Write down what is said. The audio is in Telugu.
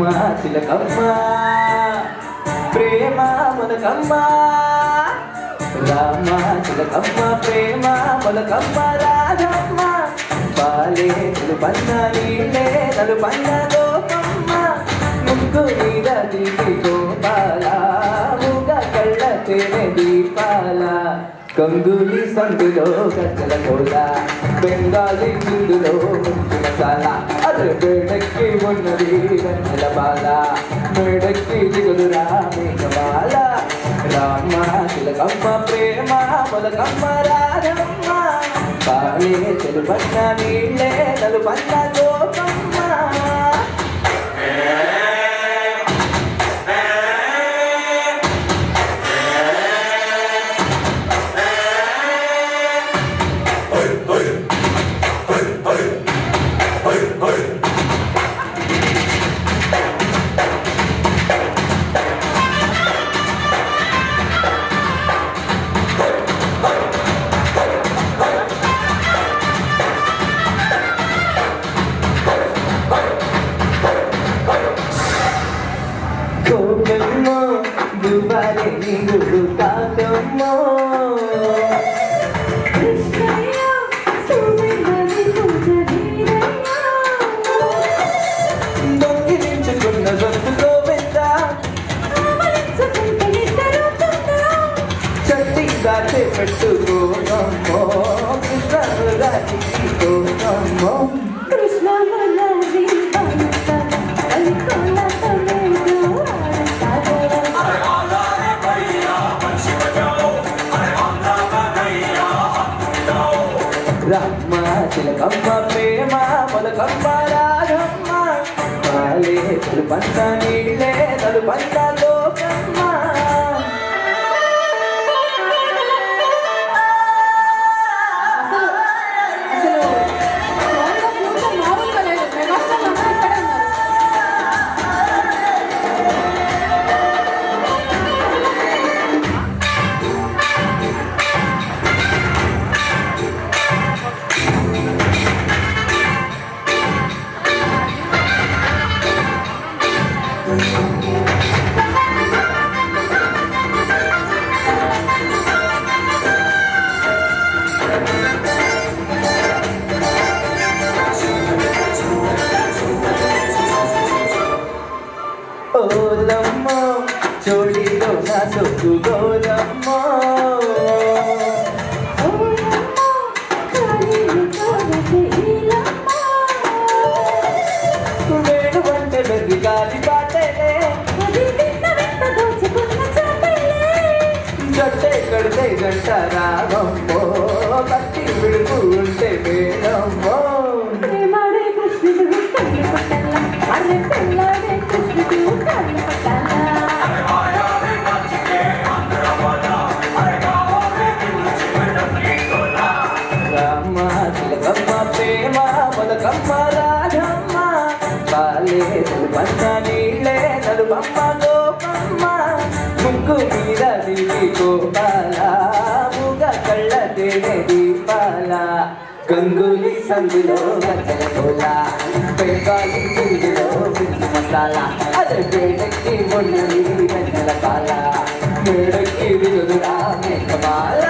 చిలకమ్మ ప్రేమ మొలకమ్మ రామ చిలకమ్మ ప్రేమ మొలకమ్మ రాధమ్మ పాలే నలుపన్న నీళ్ళే నలుపన్న గోపమ్మ ముగ్గు మీద దిగి గోపాల ముగ కళ్ళ తేనె దీపాల కందులి సందులో గచ్చల కోల బెంగాలీ చిందులో ముందు మసాలా అదే వేడెక్కి ఉన్నది గంటల బాల మేడెక్కి దిగులురా మేఘమాల రామ చిలకమ్మ ప్రేమ మొలకమ్మ రాధమ్మ పాలే తెలుపన్న నీళ్ళే నలుపన్న గోపమ్మ దుబారే నీరు కాదమ్మో దొంగిలించుకున్న దొంతులో వెంట చట్టి దాటే పెట్టుకోనమ్మో కృష్ణరాజుకి కోనమ్మో కృష్ణ రామ చిలకమ్మ ప్రేమ మొలకమ్మ రాధమ్మ పాలే నలుపన్న నీళ్ళే నలుపన్న లోకమ్మ ఓలమ్మ చోళీలో నా సొక్కు గోలమ్మ వేడు వంట బెది గాలి బాటలే జట్టే కడితే గంట రామమ్మో కత్తి విడుపు ఉంటే వేడమ్మో రామ చిలకమ్మ ప్రేమ మొలకమ్మ రాధమ్మ పాలే నలుపన్న నీళ్ళే నలుపమ్మ గోపమ్మ ముగ్గు మీద దిగి గోపాల ముగ కళ్ళ తేనె దీపాల గంగులి సందులో గచ్చల కోల బెంగాలీ చిందులో ముందు మసాలా అదే వేడెక్కి ఉన్నది గంటల కాల మేడెక్కి దిగులురా మేఘమాల